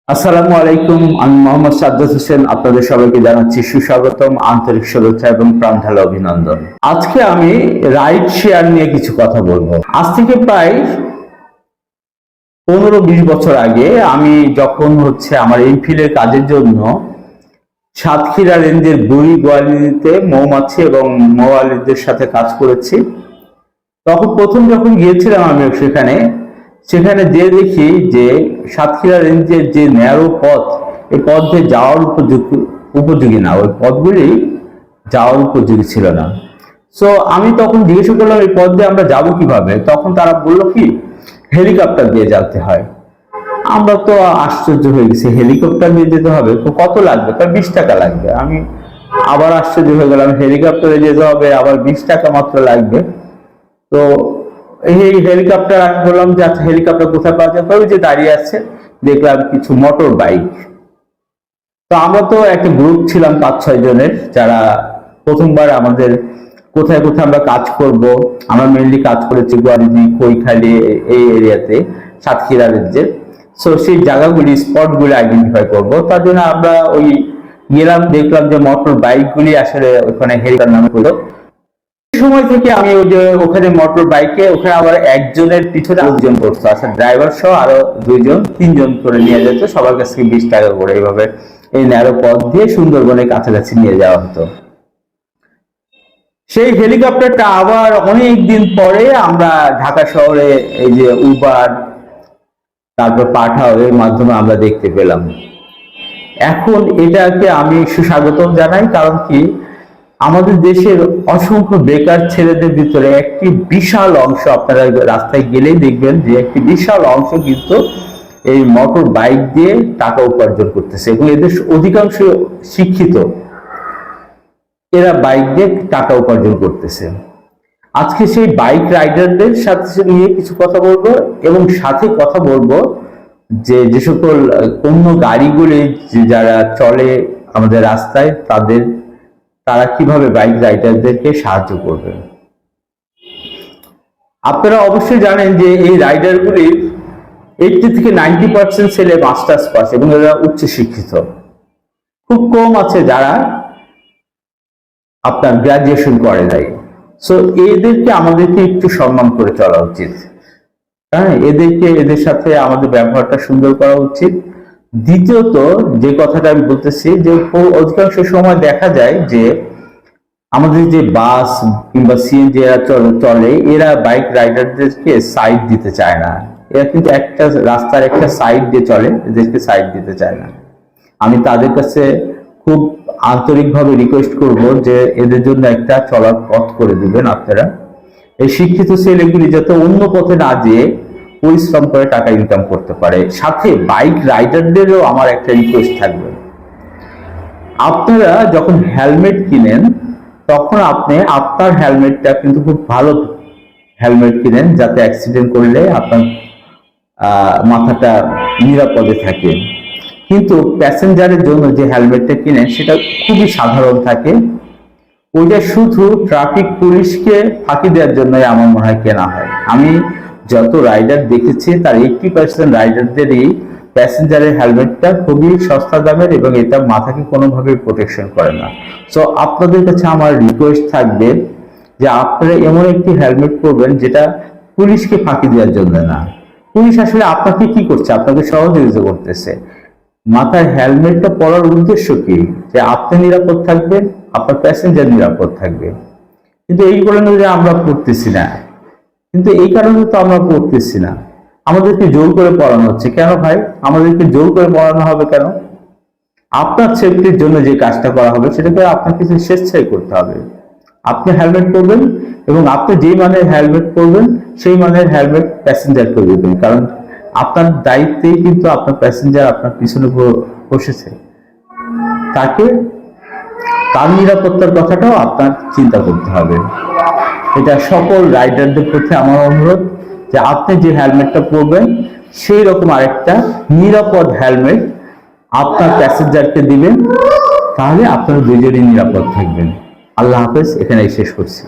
আসসালামু আলাইকুম, আমি মোহাম্মদ সাজ্জাদ হোসেন। আপনাদের সবাইকে জানাচ্ছি সুস্বাগতম, আন্তরিক শুভেচ্ছা এবং প্রাণঢালা অভিনন্দন। আজকে আমি রাইড শেয়ার নিয়ে কিছু কথা বলবো। আজ থেকে প্রায় 15-20 বছর আগে আমি যখন আমার এমফিলের কাজের জন্য সাতক্ষীরা রেঞ্জের বুড়ি গোয়ালিতে মৌমাছি এবং মৌয়ালিদের সাথে কাজ করেছি, তখন প্রথম যখন গিয়েছিলাম আমি সেখানে যে দেখি যে সাতক্ষীরা রেঞ্জের যে ন্যারো পথ, এই পথ দিয়ে যাওয়ার উপযোগী না, ওই পথগুলি যাওয়ার উপযোগী ছিল না। সো আমি তখন জিজ্ঞেস করলাম এই পথ দিয়ে আমরা যাবো কিভাবে। তখন তারা বললো কি হেলিকপ্টার দিয়ে যেতে হয়। আমরা তো আশ্চর্য হয়ে গেছি, হেলিকপ্টার দিয়ে যেতে হবে তো কত লাগবে? তার 20 টাকা লাগবে। আমি আবার আশ্চর্য হয়ে গেলাম, হেলিকপ্টারে যেতে হবে আবার 20 টাকা মাত্র লাগবে। তো এই হেলিকপ্টার আমি বললাম যে আচ্ছা হেলিকপ্টার কোথায় পাওয়া যায়? ওই যে দাঁড়িয়ে আছে, দেখলাম কিছু মোটর বাইক। তো আমরা তো একটা গ্রুপ ছিলাম 5-6 জনের, যারা প্রথমবার আমাদের কোথায় কোথায় আমরা কাজ করব। আমরা মেইনলি কাজ করেছি গোয়ালিনি, কৈখালী এই এরিয়াতে, সাতক্ষীরা রেঞ্জের। সো সেই জায়গাগুলি, স্পটগুলি আইডেন্টিফাই করব। তার জন্য আমরা ওই গেলাম, দেখলাম যে মোটর বাইকগুলি আসলে ওখানে হেলিকপ্টার নামে হলো। সময় থেকে আমি ওই যে ওখানে মোটর বাইকে, ওখানে আবার একজনের পিছনে 2জন করতো, আচ্ছা ড্রাইভার সহ আরো 2-3জন করে নিয়ে যেত, সবার কাছ থেকে 20 টাকা করে। এইভাবে এই ন্যারো পথ দিয়ে সুন্দরবনের কাছাকাছি নিয়ে যাওয়া হতো। সেই হেলিকপ্টারটা আবার অনেক দিন পরে আমরা ঢাকা শহরে এই যে উবার, তারপর পাঠাও, এর মাধ্যমে আমরা দেখতে পেলাম। এখন এটাকে আমি সুস্বাগতম জানাই, কারণ কি আমাদের দেশের অসংখ্য বেকার ছেলেদের ভিতরে একটি বিশাল অংশ, আপনারা রাস্তায় গেলেই দেখবেন যে একটি বিশাল অংশ কিন্তু এই মোটর বাইক দিয়ে টাকা উপার্জন করতেছে, এবং এদের অধিকাংশ শিক্ষিত। এরা বাইক দিয়ে টাকা উপার্জন করতেছে। আজকে সেই বাইক রাইডারদের সাথে নিয়ে কিছু কথা বলবো, এবং সাথে কথা বলবো যে সকল অন্য গাড়িগুলি যারা চলে আমাদের রাস্তায়, তারা কিভাবে বাইক রাইডারদেরকে সাহায্য করবে। আপনারা অবশ্যই জানেন যে এই রাইডারগুলির 80 থেকে 90% ছেলে মাস্টার্স পাস, এবং এরা উচ্চ শিক্ষিত। খুব কম আছে যারা আপনার গ্রাজুয়েশন করে নাই। সো এদেরকে আমাদেরকে একটু সম্মান করে চলা উচিত। হ্যাঁ, এদের সাথে আমাদের ব্যবহারটা সুন্দর করা উচিত। দ্বিতীয়ত যে কথাটা আমি বলতেছি, যে অধিকাংশ সময় দেখা যায় যে আমাদের যে বাস কিংবা সিএনজি এরা চলে, এরা বাইক রাইডারদেরকে সাইড দিতে চায় না। এরা কিন্তু একটা রাস্তার একটা সাইড দিয়ে চলে, এদেরকে সাইড দিতে চায় না। আমি তাদের কাছে খুব আন্তরিকভাবে রিকোয়েস্ট করব যে এদের জন্য একটা চলার পথ করে দিবেন আপনারা। এই শিক্ষিত ছেলেগুলি যাতে অন্য পথে না যেয়ে পরিশ্রম করে টাকা ইনকাম করতে পারে। সাথে বাইক রাইডারদেরও আমার একটা রিকোয়েস্ট থাকবে, আপনারা যখন হেলমেট কিনেন তখন আপনি আপনার হেলমেটটা কিন্তু খুব ভালো হেলমেট কিনেন, যাতে অ্যাক্সিডেন্ট করলে আপনার মাথাটা নিরাপদে থাকে। কিন্তু প্যাসেঞ্জারের জন্য যে হেলমেটটা কিনেন সেটা খুবই সাধারণ থাকে। ওইটা শুধু ট্রাফিক পুলিশকে ফাঁকি দেওয়ার জন্যই আমার মনে হয় কেনা হয়। আমি যত রাইডার দেখেছি তার 80% রাইডারদেরই প্যাসেঞ্জারের হেলমেটটা খুবই সস্তা দামের, এবং এটা মাথাকে কোনোভাবে প্রোটেকশন করে না। সো আপনাদের কাছে আমার রিকোয়েস্ট থাকবে যে আপনারা এমন একটি হেলমেট পরবেন যেটা পুলিশকে ফাঁকি দেওয়ার জন্য না। পুলিশ আসলে আপনাকে কি করছে? আপনাকে সহযোগিতা করতেছে। মাথায় হেলমেটটা পরার উদ্দেশ্য কি? যে আপনি নিরাপদ থাকবেন, আপনার প্যাসেঞ্জার নিরাপদ থাকবে। কিন্তু এই কারণে যে আমরা পড়তেছি না, আমাদেরকে জোর করে পড়ানো হচ্ছে। কেন ভাই আমাদেরকে জোর করে পড়ানো হবে কেন? আপনার সেফটির জন্য যে কাজটা করা হবে সেটাকে আপনাকে স্বেচ্ছায় করতে হবে। আপনি হেলমেট পরবেন, এবং আপনি যেই মানের হেলমেট পরবেন সেই মানের হেলমেট প্যাসেঞ্জারকে দিবেন, কারণ আপনার দায়িত্বেই কিন্তু আপনার প্যাসেঞ্জার আপনার পিছনে বসেছে। তার নিরাপত্তার কথাটাও আপনার চিন্তা করতে হবে। এটা সকল রাইডারদের প্রতি আমার অনুরোধ যে আপনি যে হেলমেটটা পরবেন সেই রকম আরেকটা নিরাপদ হেলমেট আপনার প্যাসেঞ্জারকে দিবেন, তাহলে আপনারা দুজনেই নিরাপদ থাকবেন। আল্লাহ হাফেজ, এখানেই শেষ করছি।